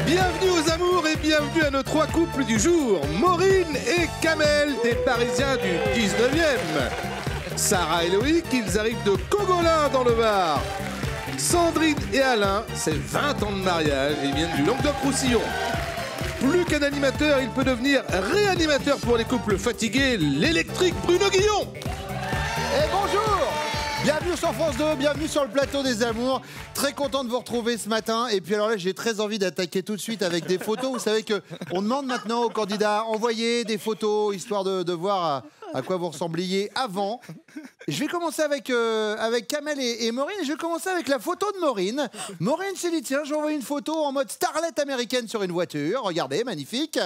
Bienvenue aux amours et bienvenue à nos trois couples du jour, Maureen et Kamel, des Parisiens du 19e. Sarah et Loïc, ils arrivent de Cogolin dans le Var. Sandrine et Alain, c'est 20 ans de mariage et ils viennent du Languedoc-Roussillon. Plus qu'un animateur, il peut devenir réanimateur pour les couples fatigués, l'électrique Bruno Guillon. Et bonjour! Bienvenue sur France 2, bienvenue sur le plateau des amours. Très content de vous retrouver ce matin. Et puis alors là, j'ai très envie d'attaquer tout de suite avec des photos. Vous savez qu'on demande maintenant aux candidats, envoyez des photos, histoire de voir à quoi vous ressembliez avant. Je vais commencer avec Kamel et Maureen. Je vais commencer avec la photo de Maureen. Maureen s'est dit, tiens, je vais envoyer une photo en mode starlette américaine sur une voiture. Regardez, magnifique.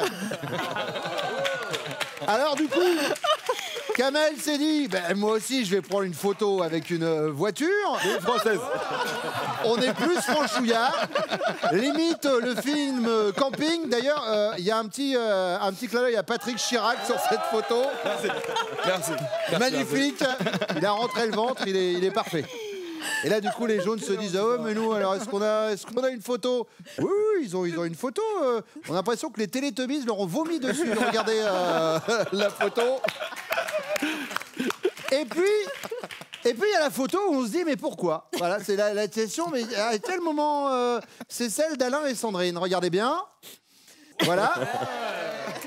Alors du coup... Kamel s'est dit, ben, moi aussi je vais prendre une photo avec une voiture française. On est plus franchouillard. Limite le film Camping. D'ailleurs, il y a un petit clin d'œil à Patrick Chirac sur cette photo. Merci. Magnifique. Il a rentré le ventre, il est parfait. Et là, du coup, les jaunes se disent, ah ouais, mais nous, alors, est-ce qu'on a une photo? Oui, ils ont une photo. On a l'impression que les Télétubbies leur ont vomi dessus. Regardez la photo. Et puis, il y a la photo où on se dit, mais pourquoi? Voilà, c'est la question, mais à quel moment c'est celle d'Alain et Sandrine? Regardez bien. Voilà.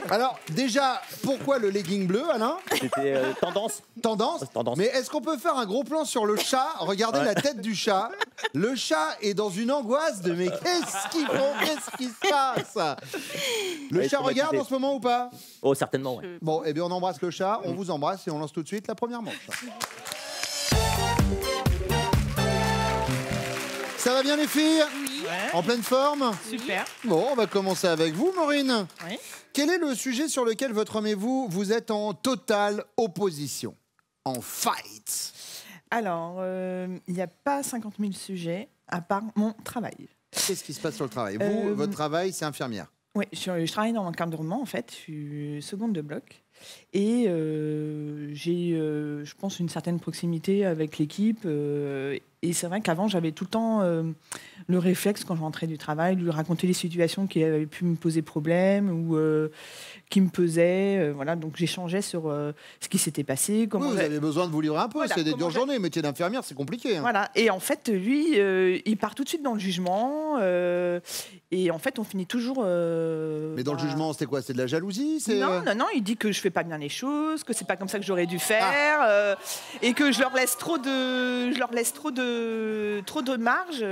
Alors, déjà, pourquoi le legging bleu, Alain? C'était tendance. Tendance. Mais est-ce qu'on peut faire un gros plan sur le chat? Regardez la tête du chat. Le chat est dans une angoisse de, mais qu'est-ce qu'ils font? Qu'est-ce qui se passe? Le chat regarde en ce moment ou pas? Oh, certainement, oui. Bon, eh bien, on embrasse le chat, on vous embrasse et on lance tout de suite la première manche. Ça va bien, les filles? Oui. En pleine forme? Super. Bon, on va commencer avec vous, Maureen. Oui. Quel est le sujet sur lequel votre homme et vous êtes en totale opposition? En fight? Alors, il n'y a pas 50 000 sujets à part mon travail. Qu'est-ce qui se passe sur le travail? Vous, votre travail, c'est infirmière? Oui, je travaille dans l'encadrement, en fait. Je suis seconde de bloc. Et j'ai, je pense, une certaine proximité avec l'équipe. Et c'est vrai qu'avant, j'avais tout le temps le réflexe, quand je rentrais du travail, de lui raconter les situations qui avaient pu me poser problème ou qui me pesaient. Voilà, donc j'échangeais sur ce qui s'était passé. Comment oui, vous avez besoin de vous livrer un peu. Voilà, c'est des dures journées. Métier d'infirmière, c'est compliqué. Hein. Voilà. Et en fait, lui, il part tout de suite dans le jugement. Et en fait, on finit toujours... Mais dans le jugement, c'était quoi? C'est de la jalousie? Non, il dit que je fais pas bien les choses, que c'est pas comme ça que j'aurais dû faire, et que je leur laisse trop de marge.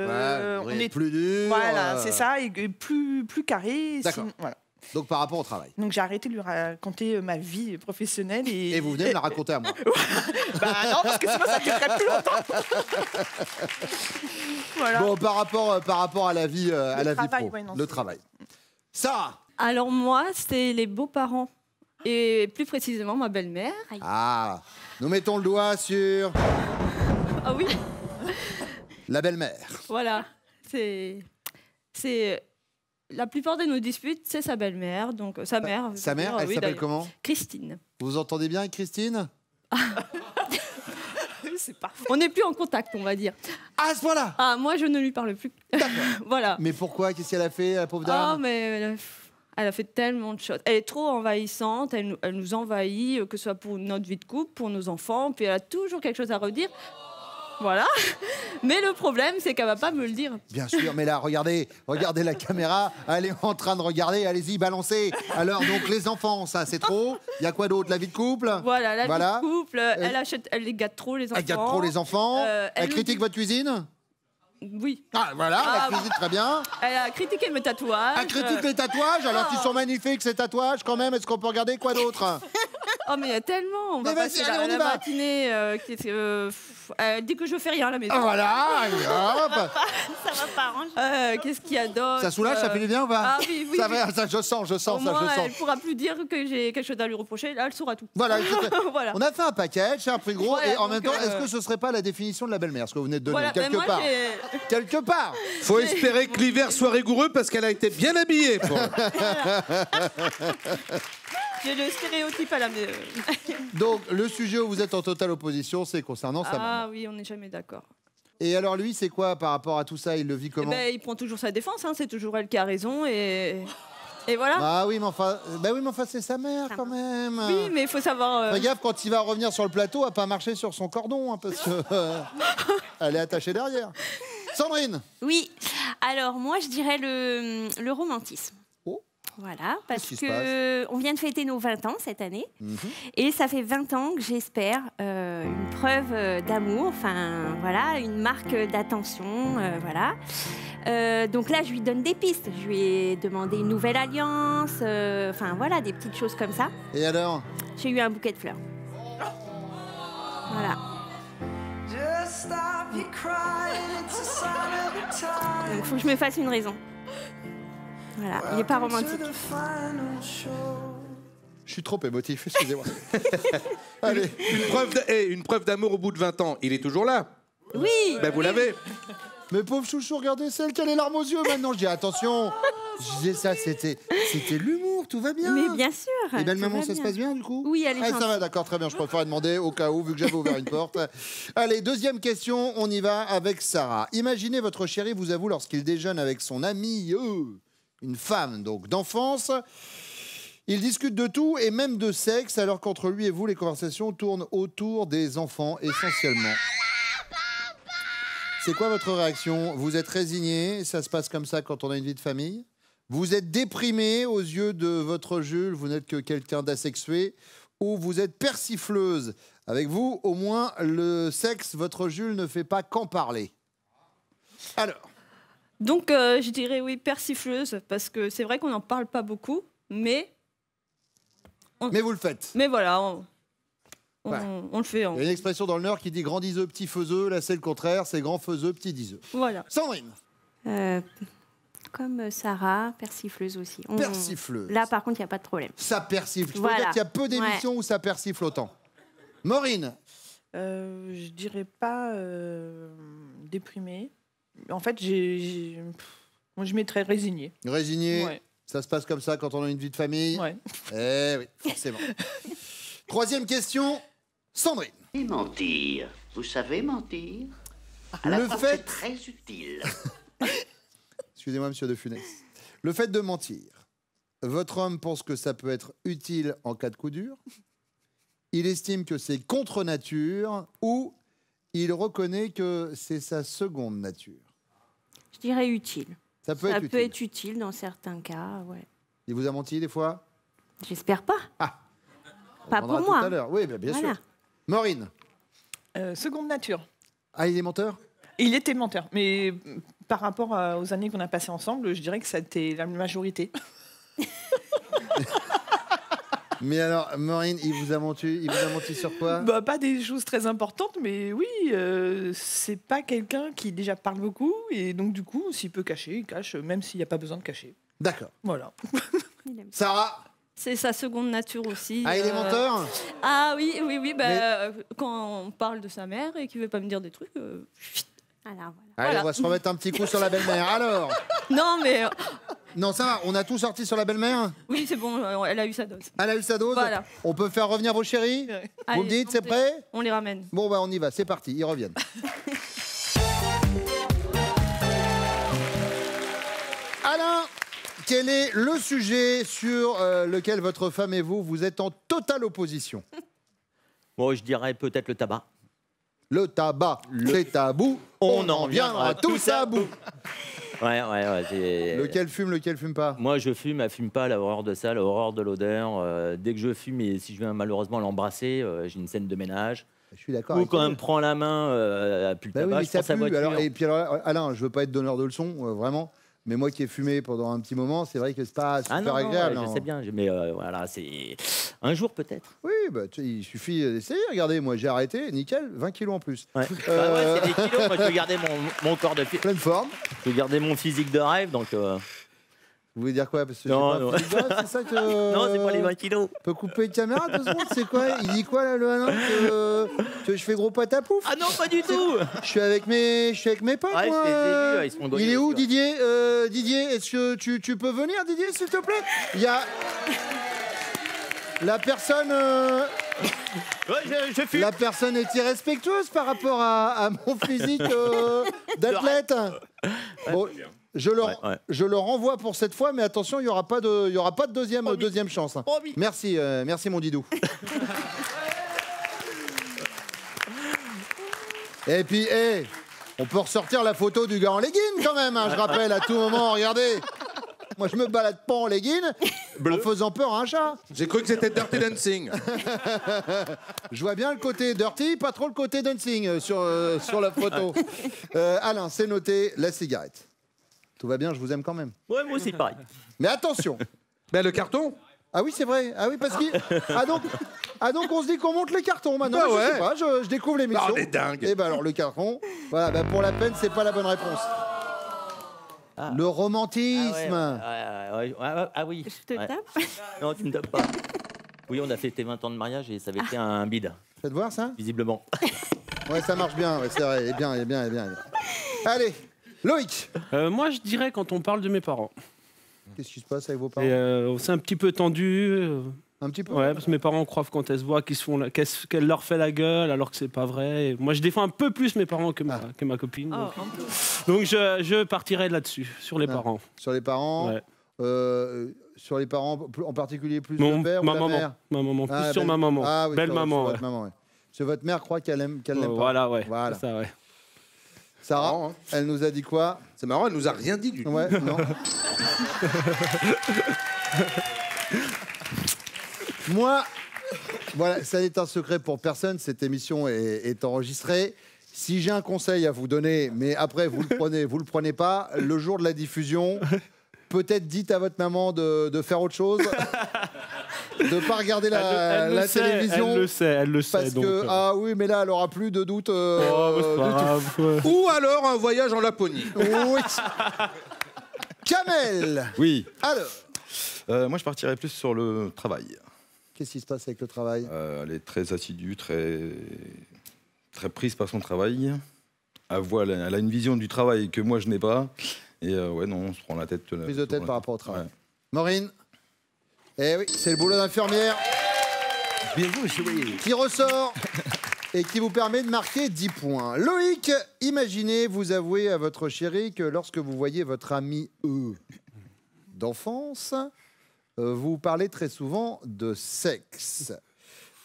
On est plus dur. Voilà, c'est ça, et plus carré. D'accord. Voilà. Donc par rapport au travail. Donc j'ai arrêté de lui raconter ma vie professionnelle et vous venez me la raconter à moi. Bah non, parce que sinon ça durerait plus longtemps. Voilà. Bon, par rapport à la vie, vie pro, ouais, non, le travail. Sarah. Alors moi, c'est les beaux-parents. Et plus précisément, ma belle-mère. Ah, nous mettons le doigt sur... Ah oui. La belle-mère. Voilà. C'est... La plupart de nos disputes, c'est sa belle-mère, donc sa mère. Sa mère, elle s'appelle comment? Christine. Vous vous entendez bien avec Christine? C'est parfait. On n'est plus en contact, on va dire. Ah, à ce point-là? Ah, moi, je ne lui parle plus. Voilà. Mais pourquoi? Qu'est-ce qu'elle a fait, la pauvre dame? Ah, mais... Elle a fait tellement de choses. Elle est trop envahissante, elle nous envahit, que ce soit pour notre vie de couple, pour nos enfants, puis elle a toujours quelque chose à redire. Voilà. Mais le problème, c'est qu'elle ne va pas me le dire. Bien sûr, mais là, regardez la caméra, elle est en train de regarder, allez-y, balancez. Alors, donc, les enfants, ça, c'est trop. Il y a quoi d'autre? La vie de couple? Voilà, la vie de couple. Elle les gâte trop, les enfants. Elle gâte trop les enfants. Elle critique votre cuisine? Oui. Ah, voilà, la cuisine, très bien. Elle a critiqué mes tatouages. Elle critique les tatouages, alors qu'ils sont magnifiques, ces tatouages, quand même. Est-ce qu'on peut regarder quoi d'autre? Oh, mais il y a tellement. On va passer allez, la matinée. Elle dit que je fais rien à la maison. Ah, voilà, hop. Ça va pas arranger. Qu'est-ce qu'il y a d'autre? Ça soulage, ça fait du bien ou pas? Ah oui, oui. Ça va, ça, je sens. Au moins, elle pourra plus dire que j'ai quelque chose à lui reprocher. Là, elle saura tout. Voilà. Voilà. On a fait un package, c'est un prix gros, Voilà, et en même temps, donc, est-ce que ce serait pas la définition de la belle-mère, ce que vous venez de donner, voilà, quelque part? Quelque part. Faut espérer que l'hiver soit rigoureux parce qu'elle a été bien habillée. J'ai le stéréotype à la maison. Donc, le sujet où vous êtes en totale opposition, c'est concernant sa maman. Ah oui, on n'est jamais d'accord. Et alors lui, c'est quoi par rapport à tout ça? Il le vit comment? Il prend toujours sa défense, hein, c'est toujours elle qui a raison et voilà. Ah oui, mais enfin, c'est sa mère quand même. Oui, mais il faut savoir. Fais gaffe quand il va revenir sur le plateau à pas marcher sur son cordon, hein, parce que elle est attachée derrière. Sandrine. Oui. Alors moi, je dirais le romantisme. Oh. Voilà, parce Qu'est-ce qui se passe? on vient de fêter nos 20 ans cette année. Et ça fait 20 ans que j'espère une preuve d'amour, enfin voilà, une marque d'attention, voilà. Donc là, je lui donne des pistes. Je lui ai demandé une nouvelle alliance, enfin voilà, des petites choses comme ça. Et alors? J'ai eu un bouquet de fleurs. Voilà. Donc, faut que je me fasse une raison. Voilà, il n'est pas romantique. Je suis trop émotif, excusez-moi. Allez. Une preuve d'amour au bout de 20 ans. Il est toujours là. Oui. Ben, vous l'avez. Mais pauvre chouchou, regardez celle qui a les larmes aux yeux maintenant. Je dis attention. Je disais ça, c'était l'humour, tout va bien. Mais bien sûr. Et belle tout maman, va ça se bien. passe bien du coup? Oui, elle est ça gentille. va, d'accord, très bien. Je préfère demander au cas où, vu que j'avais ouvert une porte. Allez, deuxième question, on y va avec Sarah. Imaginez votre chéri vous avoue lorsqu'il déjeune avec son amie, une femme donc d'enfance. Ils discutent de tout et même de sexe, alors qu'entre lui et vous, les conversations tournent autour des enfants essentiellement. C'est quoi votre réaction? Vous êtes résigné, ça se passe comme ça quand on a une vie de famille? Vous êtes déprimé aux yeux de votre Jules, vous n'êtes que quelqu'un d'asexué, ou vous êtes persifleuse? Avec vous, au moins, le sexe, votre Jules ne fait pas qu'en parler. Alors? Donc, je dirais oui, persifleuse, parce que c'est vrai qu'on n'en parle pas beaucoup, mais... Mais vous le faites. Mais voilà, on le fait. Il y a une expression dans le Nord qui dit grand diseux, petit faiseux. Là, c'est le contraire, c'est grand faiseux, petit diseux. Voilà. Sandrine. Comme Sarah, persifleuse aussi. Persifleuse. Là, par contre, il n'y a pas de problème. Ça persifle. Je peux Voilà. dire qu'il y a peu d'émissions où ça persifle autant. Maureen. Je dirais pas déprimée. En fait, moi, je mettrais résignée. Résigné. Ouais. Ça se passe comme ça quand on a une vie de famille. Ouais. Eh oui, forcément. Troisième question, Sandrine. Et mentir. Vous savez mentir? Le fait... C'est très utile. Excusez-moi, monsieur De Funès. Le fait de mentir, votre homme pense que ça peut être utile en cas de coup dur. Il estime que c'est contre nature ou il reconnaît que c'est sa seconde nature. Je dirais utile. Ça peut être utile dans certains cas, ouais. Il vous a menti des fois? J'espère pas. Ah. Pas On verra pour moi. tout à l'heure. Oui, bien Voilà. sûr. Maureen. Seconde nature. Ah, il est menteur? Il était menteur, mais par rapport aux années qu'on a passées ensemble, je dirais que ça a été la majorité. Mais alors, Maureen, il vous a menti sur quoi? Bah, pas des choses très importantes, mais oui, c'est pas quelqu'un qui déjà parle beaucoup, et donc du coup, s'il peut cacher, il cache, même s'il n'y a pas besoin de cacher. D'accord. Voilà. Sarah? C'est sa seconde nature aussi. Ah, il est menteur? Ah oui, quand on parle de sa mère et qu'il veut pas me dire des trucs... Alors, Allez, voilà. on va se remettre un petit coup sur la belle-mère. Alors? Non, mais... Non, ça va, on a tout sorti sur la belle-mère? Oui, c'est bon, elle a eu sa dose. Elle a eu sa dose? Voilà. On peut faire revenir vos chéris? Vous Allez, me dites, c'est montez. prêt? On les ramène. Bon, bah on y va, c'est parti, ils reviennent. Alain, quel est le sujet sur lequel votre femme et vous êtes en totale opposition? Bon, je dirais peut-être le tabac. Le tabac, c'est tabou, on en viendra tous à bout. Ouais. Lequel fume pas? Moi, je fume, elle fume pas, l'horreur de ça, l'horreur de l'odeur. Dès que je fume, et si je viens malheureusement l'embrasser, j'ai une scène de ménage. Je suis d'accord. Ou quand elle me prend la main, elle pue le Bah oui, tabac, mais je ça pense à pue. voiture. Alors, et puis alors, Alain, je veux pas être donneur de leçons, vraiment. Mais moi qui ai fumé pendant un petit moment, c'est vrai que c'est pas super non, agréable. je hein. sais bien, mais voilà, c'est un jour peut-être. Oui, bah, il suffit d'essayer. Regardez, moi j'ai arrêté, nickel, 20 kilos en plus. Ouais. Bah ouais, c'est des kilos. Moi, je veux garder mon corps de fille. Pleine forme. Je veux garder mon physique de rêve, donc. Vous voulez dire quoi? Parce que Non, j'ai non. pas physique de rêve, c'est ça que. Non, c'est pas les 20 kilos. On peut couper une caméra 2 secondes, c'est quoi? Il dit quoi là, le Alain? Que je fais gros patapouf? Ah non, pas du tout. Je suis avec mes potes, Ouais, moi. je les ai vus, ils sont Il est où, aussi, ouais. Didier? Didier, est-ce que tu peux venir, Didier, s'il te plaît? Il y a la personne je fume. La personne est irrespectueuse par rapport à mon physique d'athlète. Bon, je le renvoie pour cette fois, mais attention, il n'y aura pas de deuxième chance. Merci, merci mon Didou. Et puis, on peut ressortir la photo du gars en legging quand même, hein, je rappelle à tout moment, regardez. Moi, je me balade pas en legging en faisant peur à un chat. J'ai cru que c'était Dirty Dancing. Je vois bien le côté dirty, pas trop le côté dancing sur la photo. Alain, c'est noté, la cigarette. Tout va bien, je vous aime quand même. Ouais, moi aussi, pareil. Mais attention. Ben, le carton. Ah oui, c'est vrai. Ah oui, parce que donc on se dit qu'on monte les cartons maintenant. Bah Je ouais. sais pas, je découvre l'émission. Ah, on est dingue. Et ben alors le carton, voilà, ben pour la peine, c'est pas la bonne réponse. Ah. Le romantisme. Ah oui. Je te Ouais. tape. Non, tu me tapes pas. Oui, on a fêté 20 ans de mariage et ça avait été un bide, Faites voir ça. visiblement. Ouais, ça marche bien, ouais, c'est vrai. Et bien. Allez, Loïc. Moi, je dirais quand on parle de mes parents. Qu'est-ce qui se passe avec vos parents? C'est un petit peu tendu. Un petit peu. Ouais, parce que mes parents croient quand elles se voient qu'elle leur fait la gueule alors que c'est pas vrai. Et moi, je défends un peu plus mes parents que ma copine. Oh, Donc je partirai là-dessus, sur les parents. Sur les parents. Ouais. Sur les parents, en particulier plus Mon- le père ma ou la maman. mère. Ma maman. Plus Ah, sur belle- ma maman. Ah, oui, Belle sur maman. votre Ouais. maman, ouais. Parce que votre mère croit qu'elle l'aime pas. Voilà, ouais. Voilà. C'est ça, ouais. Sarah, Marrant, hein. elle nous a dit quoi? C'est marrant, elle nous a rien dit du tout. Ouais, non. Moi, voilà, ça n'est un secret pour personne. Cette émission est enregistrée. Si j'ai un conseil à vous donner, mais après vous le prenez pas. Le jour de la diffusion, peut-être dites à votre maman de faire autre chose, de pas regarder Elle la le sait, télévision. Elle le sait. Parce donc, que ah oui, mais là, elle aura plus de doute. oh, c'est pas grave, ouais. Ou alors un voyage en Laponie. Oui. Kamel. Oui. Alors, Moi, je partirais plus sur le travail. qu'est-ce qui se passe avec le travail? Elle est très assidue, très prise par son travail. Elle a une vision du travail que moi, je n'ai pas. Et ouais, non, on se prend la tête. Prise de tête par rapport au travail. Ouais. Maureen. Eh oui, c'est le boulot d'infirmière Bien joué, qui ressort et qui vous permet de marquer 10 points. Loïc, imaginez vous avouer à votre chérie que lorsque vous voyez votre ami d'enfance, vous parlez très souvent de sexe.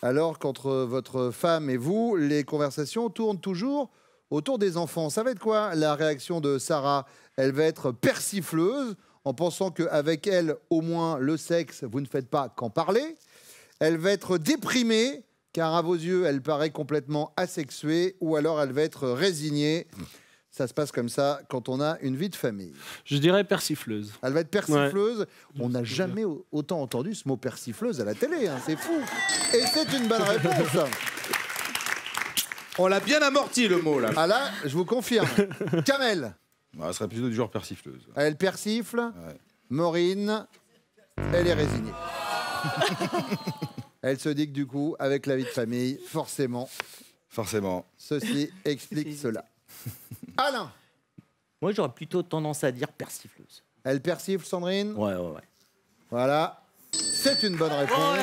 Alors qu'entre votre femme et vous, les conversations tournent toujours autour des enfants. Ça va être quoi la réaction de Sarah? Elle va être persifleuse en pensant qu'avec elle, au moins, le sexe, vous ne faites pas qu'en parler. Elle va être déprimée, car à vos yeux, elle paraît complètement asexuée, ou alors elle va être résignée. Ça se passe comme ça quand on a une vie de famille. Je dirais persifleuse. Elle va être persifleuse. On n'a jamais autant entendu ce mot persifleuse à la télé, hein, c'est fou. Et c'est une bonne réponse. On l'a bien amorti le mot là. Ah là, je vous confirme. Kamel, Elle serait plutôt du genre persifleuse. elle persifle. Maureen, elle est résignée. Elle se dit que du coup, avec la vie de famille, forcément, ceci explique cela. Alain, Moi, j'aurais plutôt tendance à dire persifleuse. elle persifle, Sandrine. Ouais. Voilà, c'est une bonne réponse.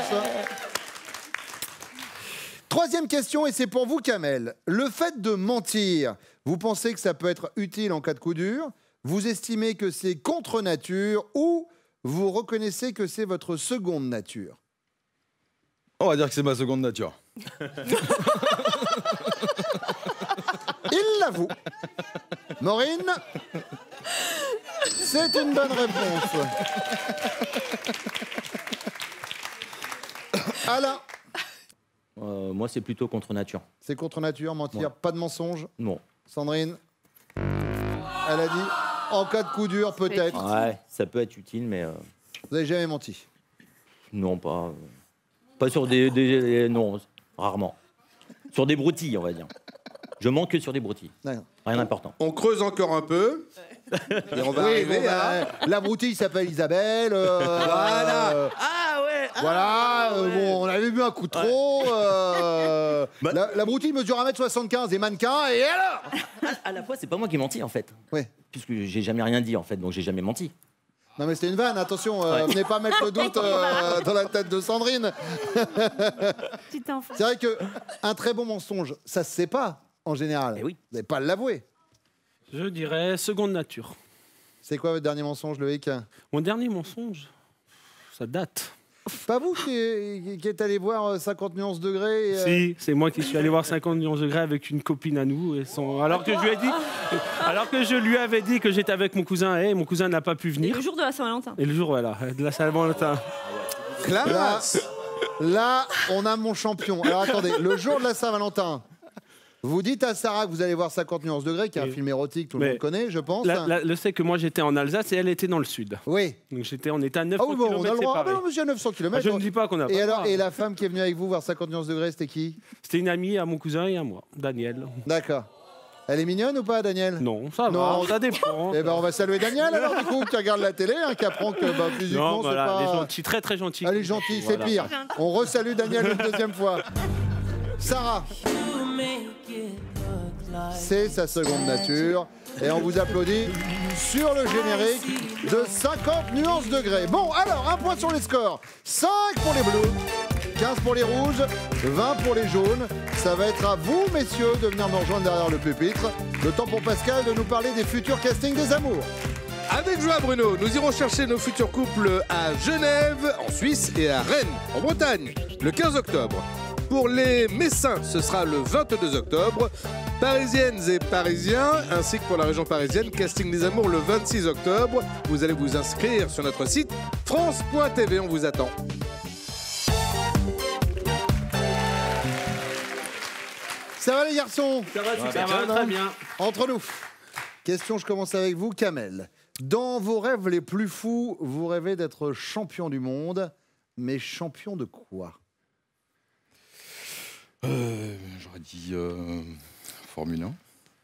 Troisième question, et c'est pour vous, Kamel. Le fait de mentir, vous pensez que ça peut être utile en cas de coup dur? Vous estimez que c'est contre nature ou vous reconnaissez que c'est votre seconde nature? On va dire que c'est ma seconde nature. Il l'avoue. Maureen, c'est une bonne réponse. Alain, Moi, c'est plutôt contre nature. c'est contre nature, mentir, Ouais. pas de mensonge. Non. Sandrine, elle a dit en cas de coup dur, peut-être. Ouais, ça peut être utile, mais Vous n'avez jamais menti. non, pas. Pas sur non, rarement. Sur des broutilles, on va dire. Je mens que sur des broutilles. D'accord. Rien d'important. On creuse encore un peu. Et on va Oui, arriver bon, à... la broutille s'appelle Isabelle. Voilà. Ah ouais. Voilà, bon, on avait vu un coup de trop. La broutille mesure 1m75 et mannequin, et alors? À la fois, c'est pas moi qui ai menti en fait. Ouais. Puisque j'ai jamais rien dit en fait, donc j'ai jamais menti. Non mais c'était une vanne, attention, venez pas mettre le doute dans la tête de Sandrine. C'est vrai qu'un très bon mensonge, ça se sait pas en général. Eh oui. Vous n'allez pas l'avouer. Je dirais seconde nature. C'est quoi votre dernier mensonge, Loïc? Mon dernier mensonge, ça date. Pas vous qui êtes allé voir 50 nuances degrés Si, c'est moi qui suis allé voir 50 nuances degrés avec une copine à nous. Alors que je lui avais dit que j'étais avec mon cousin, et mon cousin n'a pas pu venir. Et le jour de la Saint-Valentin. Et le jour, voilà, de la Saint-Valentin. Là, on a mon champion. Alors attendez, le jour de la Saint-Valentin, vous dites à Sarah que vous allez voir 50 nuances degrés, qui est un film érotique, tout le monde connaît, je pense. Le fait que moi j'étais en Alsace et elle était dans le sud. Oui. Donc on était à 900 on a le km droit. séparés. Non, monsieur, à 900 km. Je ne dis pas qu'on a pas. Et alors, et la femme qui est venue avec vous voir 50 nuances degrés, c'était qui? C'était une amie à mon cousin et à moi, Daniel. D'accord. Elle est mignonne ou pas, Daniel? Non, ça va, ça dépend. Eh ben, on va saluer Daniel, alors, du coup, qui regarde la télé, qui apprend que physiquement, non, voilà, c'est pas... elle est gentille, très très gentille. Elle est gentille, c'est pire. On resalue Daniel une deuxième fois. Sarah. C'est sa seconde nature. Et on vous applaudit sur le générique de 50 nuances degrés. Bon, alors, un point sur les scores. 5 pour les bleus, 15 pour les rouges, 20 pour les jaunes. Ça va être à vous, messieurs, de venir me rejoindre derrière le pupitre. Le temps pour Pascal de nous parler des futurs castings des amours. Avec joie, Bruno, nous irons chercher nos futurs couples à Genève, en Suisse, et à Rennes, en Bretagne, le 15 octobre. Pour les Messins, ce sera le 22 octobre. Parisiennes et Parisiens, ainsi que pour la région parisienne, casting des amours le 26 octobre. Vous allez vous inscrire sur notre site France.tv, on vous attend. Ça va les garçons? Ça va, super, ça va très bien. Entre nous. Question, je commence avec vous, Kamel. Dans vos rêves les plus fous, vous rêvez d'être champion du monde, mais champion de quoi? J'aurais dit Formule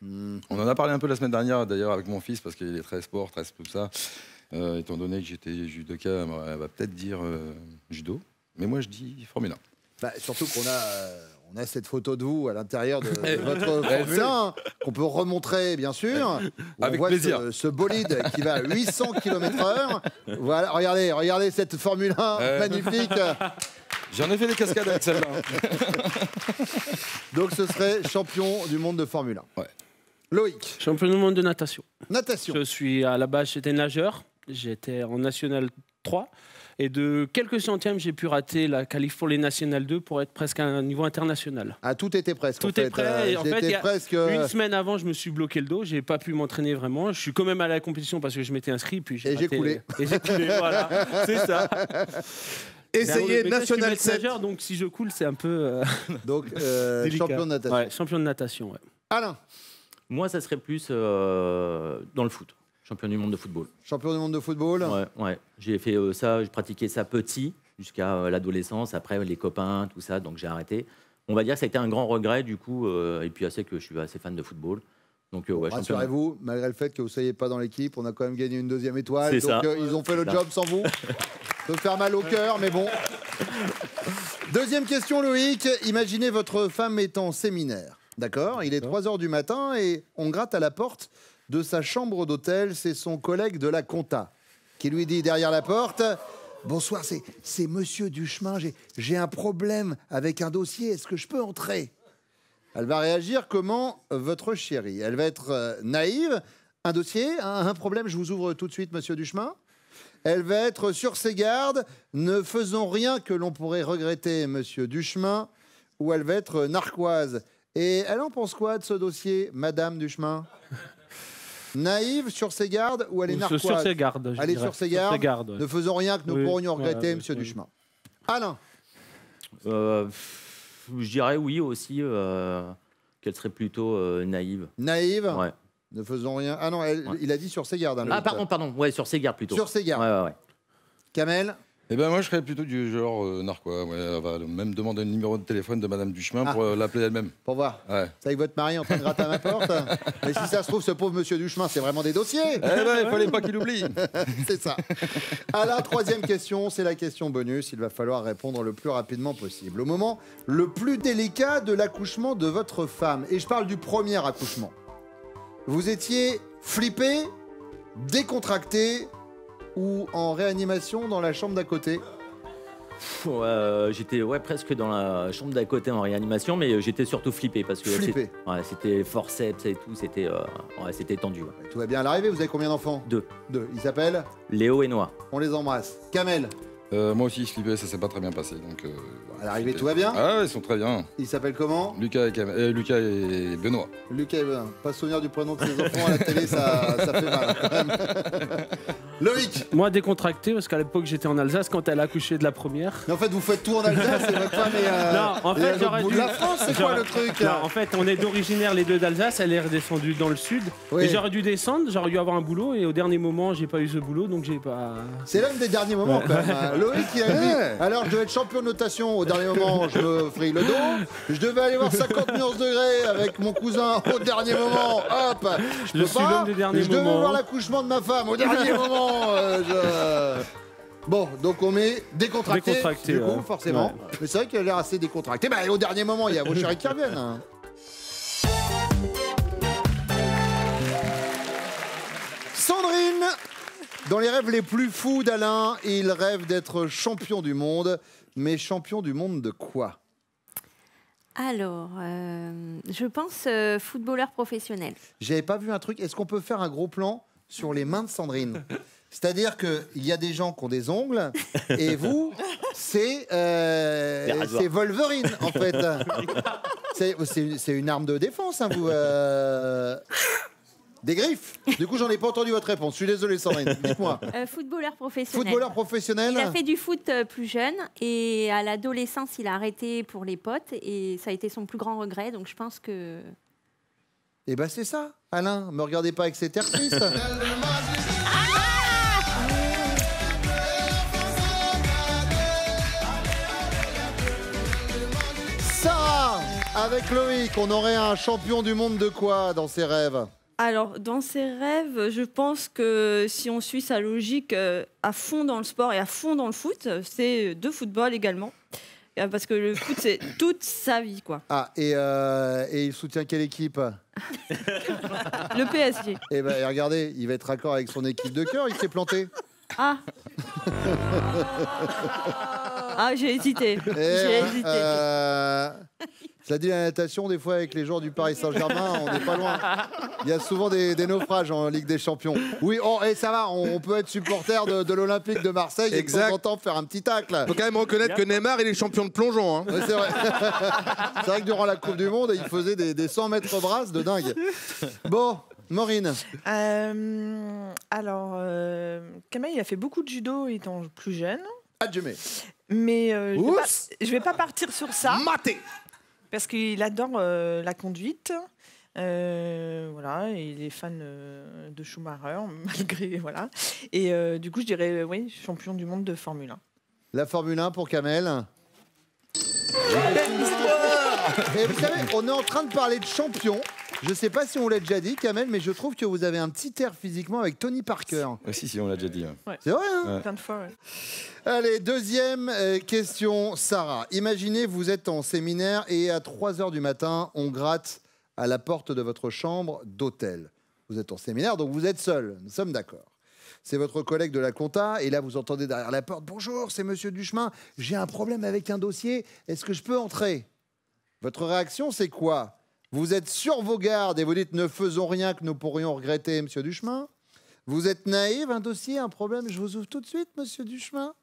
1. On en a parlé un peu la semaine dernière, d'ailleurs, avec mon fils, parce qu'il est très sport, très tout ça. Étant donné que j'étais judoka, elle va peut-être dire judo. Mais moi, je dis Formule 1. Bah, surtout qu'on a cette photo de vous à l'intérieur de votre Formule 1, qu'on peut remontrer, bien sûr. Avec on voit plaisir. Ce bolide qui va à 800 km/h. Voilà, regardez cette Formule 1 magnifique. J'en ai fait des cascades avec celle-là. Donc ce serait champion du monde de Formule 1. Ouais. Loïc. Champion du monde de natation. Natation. Je suis à la base, j'étais nageur. J'étais en National 3. Et de quelques centièmes, j'ai pu rater la qualif pour les National 2 pour être presque à un niveau international. Ah, tout était presque. Tout est prêt. Et en fait, presque... une semaine avant, je me suis bloqué le dos. J'ai pas pu m'entraîner vraiment. Je suis quand même allé à la compétition parce que je m'étais inscrit. Puis j'ai coulé. Et j'ai coulé, voilà. C'est ça. Essayez National 7. Nageur, donc si je coule, c'est un peu donc champion de natation. Ouais, champion de natation, ouais. Alain. Moi, ça serait plus dans le foot. Champion du monde de football. Champion du monde de football. Ouais. J'ai fait ça, j'ai pratiqué ça petit jusqu'à l'adolescence. Après, les copains, tout ça, donc j'ai arrêté. On va dire que ça a été un grand regret du coup, et puis assez que je suis assez fan de football. Donc, rassurez-vous, malgré le fait que vous ne soyez pas dans l'équipe, on a quand même gagné une deuxième étoile. C'est donc ça. Ils ont fait le job sans vous. Ça peut faire mal au cœur, mais bon. Deuxième question, Loïc. Imaginez votre femme est en séminaire. D'accord? Il est 3h du matin et on gratte à la porte de sa chambre d'hôtel. C'est son collègue de la compta qui lui dit derrière la porte: bonsoir, c'est monsieur Duchemin. J'ai un problème avec un dossier. Est-ce que je peux entrer? Elle va réagir comment, votre chérie? Elle va être naïve. Un dossier, un problème, je vous ouvre tout de suite, monsieur Duchemin. Elle va être sur ses gardes. Ne faisons rien que l'on pourrait regretter, monsieur Duchemin. Ou elle va être narquoise. Et elle en pense quoi de ce dossier, madame Duchemin? Naïve, sur ses gardes, ou elle est narquoise? Sur ses gardes. Elle est sur ses gardes. Ouais. Ne faisons rien que nous pourrions regretter, monsieur Duchemin. Alain. Je dirais oui aussi, qu'elle serait plutôt naïve. Naïve? Ouais. Ne faisons rien. Ah non, il a dit sur ses gardes. Hein, ah pardon, ouais, sur ses gardes plutôt. Sur ses gardes. Ouais. Kamel? Eh ben moi, je serais plutôt du genre narquois. Ouais, elle va même demander le numéro de téléphone de madame Duchemin pour l'appeler elle-même. Pour voir. Ouais. C'est avec votre mari en train de gratter à ma porte. Mais si ça se trouve, ce pauvre monsieur Duchemin, c'est vraiment des dossiers. Eh ben, il fallait pas qu'il oublie. C'est ça. À la troisième question, c'est la question bonus. Il va falloir répondre le plus rapidement possible. Au moment le plus délicat de l'accouchement de votre femme. Et je parle du premier accouchement. Vous étiez flippé, décontracté ou en réanimation dans la chambre d'à côté? J'étais presque dans la chambre d'à côté en réanimation, mais j'étais surtout flippé parce que c'était forceps et tout, c'était tendu. Ouais. Tout va bien à l'arrivée, vous avez combien d'enfants? 2. Ils s'appellent Léo et Noah. On les embrasse. Kamel? Moi aussi, flippé, ça s'est pas très bien passé. Donc, à l'arrivée, tout va bien? Ah, ils sont très bien. Ils s'appellent comment? Lucas et Benoît. Lucas et Benoît. Pas souvenir du prénom de ses enfants à la télé, ça fait mal quand même. Loïc? Moi, décontracté, parce qu'à l'époque, j'étais en Alsace quand elle a accouché de la première. Mais en fait, vous faites tout en Alsace et votre femme est. Non, en fait, j'aurais dû. La France, c'est quoi le truc? Non, en fait, on est d'originaire les deux d'Alsace. Elle est redescendue dans le sud. Oui. Et j'aurais dû descendre, j'aurais dû avoir un boulot. Et au dernier moment, j'ai pas eu ce boulot, donc j'ai pas. C'est l'homme des derniers moments quand même. Loïc, il a dit alors je devais être champion de notation. Au dernier moment, je me frille le dos. Je devais aller voir 50 nuances degrés avec mon cousin. Au dernier moment, hop, je peux suis pas. l'homme des derniers Je devais moments. voir l'accouchement de ma femme. Au dernier moment, Bon, donc on met décontracté, du coup, forcément. Ouais. Mais c'est vrai qu'il a l'air assez décontracté. Bah, au dernier moment, il y a vos chéris qui reviennent. Hein. Sandrine, dans les rêves les plus fous d'Alain, il rêve d'être champion du monde. Mais champion du monde de quoi? Alors, je pense footballeur professionnel. J'avais pas vu un truc. Est-ce qu'on peut faire un gros plan sur les mains de Sandrine? C'est-à-dire qu'il y a des gens qui ont des ongles, et vous, c'est Wolverine, en fait. C'est une arme de défense, hein, vous. Des griffes. Du coup, j'en ai pas entendu votre réponse. Je suis désolé, Sandrine. Dites-moi. Footballeur professionnel. Footballeur professionnel. Il a fait du foot plus jeune, et à l'adolescence, il a arrêté pour les potes, et ça a été son plus grand regret, donc je pense que... Eh ben, c'est ça, Alain. Me regardez pas avec cet air triste. Sarah, avec Loïc, on aurait un champion du monde de quoi dans ses rêves? Alors, dans ses rêves, je pense que si on suit sa logique à fond dans le sport et à fond dans le foot, c'est de football également. Parce que le foot, c'est toute sa vie, quoi. Ah, et il soutient quelle équipe? Le PSG. Eh ben, et regardez, il va être raccord avec son équipe de cœur, il s'est planté. Ah. Ah, j'ai hésité. J'ai hésité. Ça dit la natation, des fois, avec les joueurs du Paris Saint-Germain, on n'est pas loin. Il y a souvent des naufrages en Ligue des Champions. Oui, et ça va, on peut être supporter de l'Olympique de Marseille et de temps en temps faire un petit tacle. Il faut quand même reconnaître que Neymar, il est champion de plongeon. Hein. Ouais, c'est vrai. C'est vrai que durant la Coupe du Monde, il faisait des 100 mètres brasses de dingue. Bon, Maureen. Alors, Kamel, il a fait beaucoup de judo étant plus jeune. Adjumé. Mais je vais pas partir sur ça. Maté. Parce qu'il adore la conduite. Voilà, et il est fan de Schumacher, malgré. Voilà. Et du coup, je dirais, oui, champion du monde de Formule 1. La Formule 1 pour Kamel. Et vous savez, on est en train de parler de champion. Je sais pas si on l'a déjà dit, Kamel, mais je trouve que vous avez un petit air physiquement avec Tony Parker. Si, on l'a déjà dit. Ouais. C'est vrai, hein? Ouais. Plein de fois, ouais. Allez, deuxième question, Sarah. Imaginez, vous êtes en séminaire et à 3h du matin, on gratte à la porte de votre chambre d'hôtel. Vous êtes en séminaire, donc vous êtes seul. Nous sommes d'accord. C'est votre collègue de la compta, et là, vous entendez derrière la porte « Bonjour, c'est Monsieur Duchemin, j'ai un problème avec un dossier, est-ce que je peux entrer ?» Votre réaction, c'est quoi? Vous êtes sur vos gardes et vous dites « Ne faisons rien que nous pourrions regretter, Monsieur Duchemin ?» Vous êtes naïve, un dossier, un problème, je vous ouvre tout de suite, Monsieur Duchemin?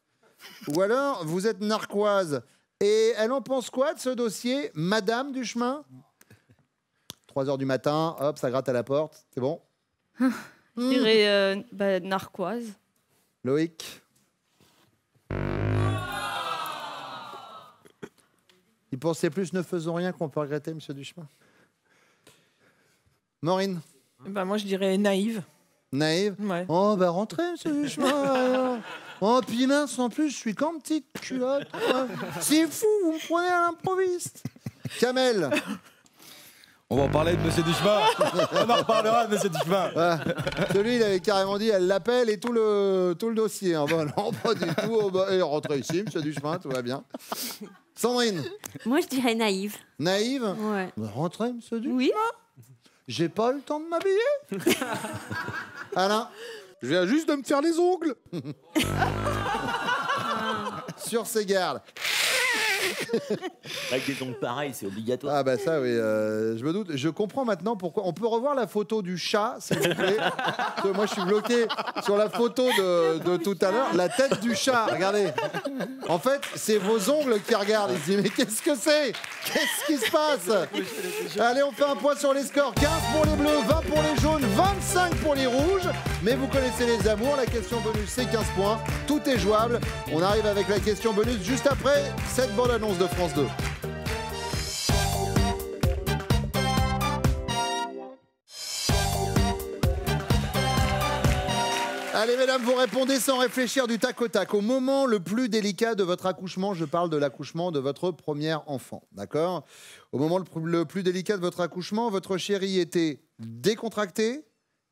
Ou alors, vous êtes narquoise. Et elle en pense quoi de ce dossier, Madame Duchemin? 3h du matin, hop, ça gratte à la porte, c'est bon? Je dirais narquoise. Loïc? Il pensait plus ne faisons rien qu'on peut regretter, Monsieur Duchemin. Maureen? Moi, je dirais naïve. Naïve? Ouais. Oh, bah rentrez, Monsieur Duchemin. Oh, puis mince, en plus, je suis qu'en petite culotte. C'est fou, vous me prenez à l'improviste. Kamel? On va en parler de Monsieur Duchemin. On en reparlera de Monsieur Duchemin. Celui, il avait carrément dit, elle l'appelle et tout le dossier. Hein. Bah, non, pas du tout. Oh, bah, rentrez ici, Monsieur Duchemin, tout va bien. Sandrine? Moi, je dirais naïve. Naïve? Ouais. Bah, rentrez, Monsieur Duchemin. Oui. J'ai pas eu le temps de m'habiller. Alain? Je viens juste de me faire les ongles. Sur ses gardes. Avec des ongles pareils, c'est obligatoire. Ah bah ça oui, je me doute. Je comprends maintenant pourquoi. On peut revoir la photo du chat, s'il vous plaît. Parce que moi je suis bloqué sur la photo de tout à l'heure. La tête du chat, regardez. En fait, c'est vos ongles qui regardent. Ils se disent mais qu'est-ce que c'est? Qu'est-ce qui se passe? Allez, on fait un point sur les scores. 15 pour les bleus, 20 pour les jaunes, 25 pour les rouges. Mais vous connaissez les amours. La question bonus, c'est 15 points. Tout est jouable. On arrive avec la question bonus juste après cette bonne annonce de France 2. Allez mesdames, vous répondez sans réfléchir du tac au tac. Au moment le plus délicat de votre accouchement, je parle de l'accouchement de votre premier enfant, d'accord? Au moment le plus délicat de votre accouchement, votre chéri était décontracté,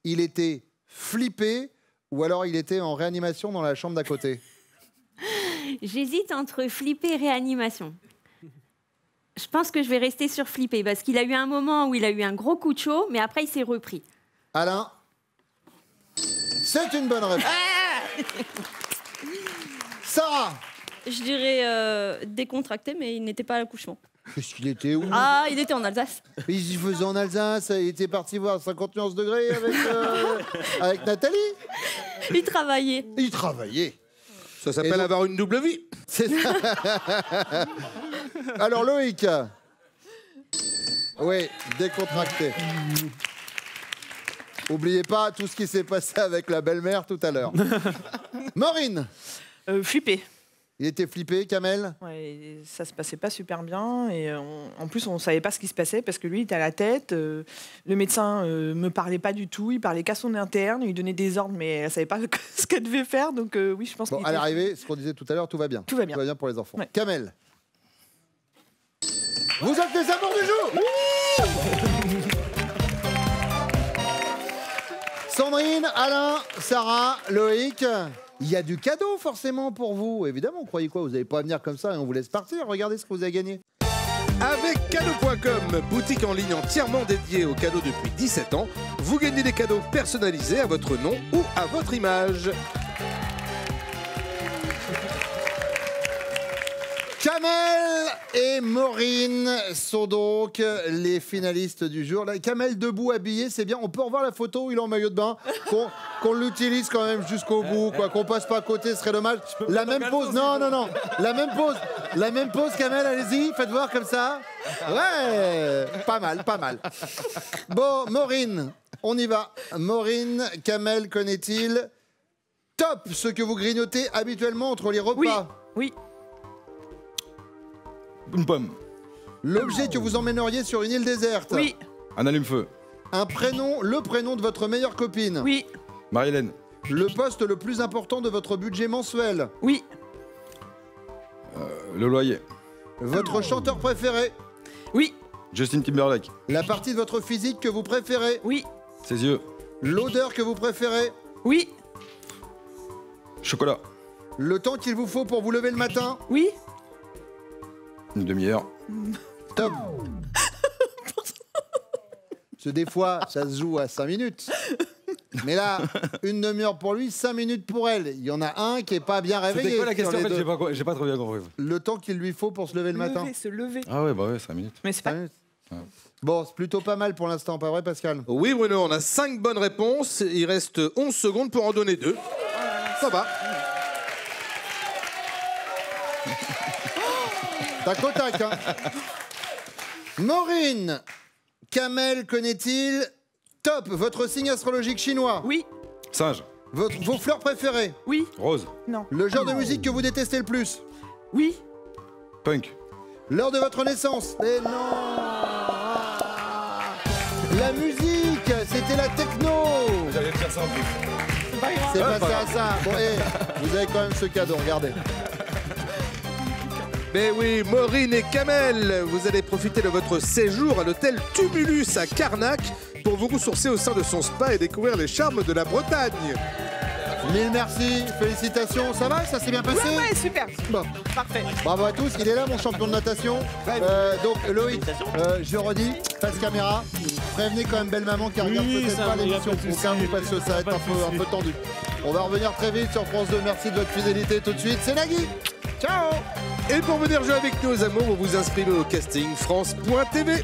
il était flippé ou alors il était en réanimation dans la chambre d'à côté? J'hésite entre flipper et réanimation. Je pense que je vais rester sur flipper parce qu'il a eu un moment où il a eu un gros coup de chaud, mais après il s'est repris. Alain, c'est une bonne réponse. Sarah, Je dirais décontracté, mais il n'était pas à l'accouchement. qu'est-ce qu'il était où? Ah, il était en Alsace. Il faisait en Alsace, il était parti voir 50 nuances degrés avec Nathalie. Il travaillait. Il travaillait. Ça s'appelle avoir une double vie. C'est ça. Alors Loïc. Oui, décontracté. Oubliez pas tout ce qui s'est passé avec la belle-mère tout à l'heure. Maureen. Flippé. Il était flippé, Kamel. Ouais, ça se passait pas super bien et en plus on savait pas ce qui se passait parce que lui il était à la tête, le médecin me parlait pas du tout, il parlait qu'à son interne, il lui donnait des ordres mais elle savait pas ce qu'elle devait faire donc oui je pense Bon, qu'il à était... l'arrivée, ce qu'on disait tout à l'heure, tout va bien. Tout va bien. Tout va bien pour les enfants. Ouais. Kamel. Vous êtes les amours du jour. Sandrine, Alain, Sarah, Loïc. Il y a du cadeau forcément pour vous. Évidemment, croyez quoi? Vous n'allez pas venir comme ça et on vous laisse partir. Regardez ce que vous avez gagné. Avec cadeau.com, boutique en ligne entièrement dédiée aux cadeaux depuis 17 ans, vous gagnez des cadeaux personnalisés à votre nom ou à votre image. Kamel et Maureen sont donc les finalistes du jour. Là, Kamel debout, habillé, c'est bien. On peut revoir la photo où il est en maillot de bain, qu'on l'utilise quand même jusqu'au bout, quoi. Qu'on passe pas à côté, ce serait dommage. La même pose, non, la même pose, Kamel, allez-y, faites voir comme ça. Ouais, pas mal. Bon, Maureen, on y va. Maureen, Kamel connaît-il top ce que vous grignotez habituellement entre les repas? Oui. Une pomme. L'objet que vous emmèneriez sur une île déserte? Oui. Un allume-feu. Un prénom, le prénom de votre meilleure copine? Oui. Marie-Hélène. Le poste le plus important de votre budget mensuel? Oui. Le loyer. Votre chanteur préféré? Oui. Justin Timberlake. La partie de votre physique que vous préférez? Oui. Ses yeux. L'odeur que vous préférez? Oui. Chocolat. Le temps qu'il vous faut pour vous lever le matin? Oui. Une demi-heure. Top. Parce que des fois, ça se joue à 5 minutes. Mais là, une demi-heure pour lui, 5 minutes pour elle. Il y en a un qui est pas bien réveillé. C'était quoi la sur question? les En fait, deux. j'ai pas trop bien compris. Le temps qu'il lui faut pour se lever le matin? Se lever. Ah ouais, bah ouais, 5 minutes. Mais c'est 5 pas... minutes. Bon, c'est plutôt pas mal pour l'instant, pas vrai Pascal? Oui Bruno, on a 5 bonnes réponses, il reste 11 secondes pour en donner 2. Ça va. Tac au tac, hein. Maureen, Kamel connaît-il top votre signe astrologique chinois? Oui. Singe. Vos fleurs préférées? Oui. Rose. Non. Le genre de musique que vous détestez le plus? Oui. Punk. L'heure de votre naissance? Mais non. La musique, c'était la techno. J'allais faire ça en plus. C'est passé à ça. Bon, vous avez quand même ce cadeau, regardez. Mais oui, Maureen et Kamel, vous allez profiter de votre séjour à l'hôtel Tumulus à Carnac pour vous ressourcer au sein de son spa et découvrir les charmes de la Bretagne. Mille merci, félicitations. Ça va? Ça s'est bien passé? Ouais, super. Bon. Parfait. Bravo à tous. Il est là, mon champion de natation. Donc, Loïc, je redis, face caméra. Prévenez quand même belle maman qui regarde peut-être pas l'émission. Au cas où, parce que ça va être un peu tendu. On va revenir très vite sur France 2. Merci de votre fidélité tout de suite. C'est Nagui. Ciao. Et pour venir jouer avec nos amours, vous vous inscrivez au casting France.tv.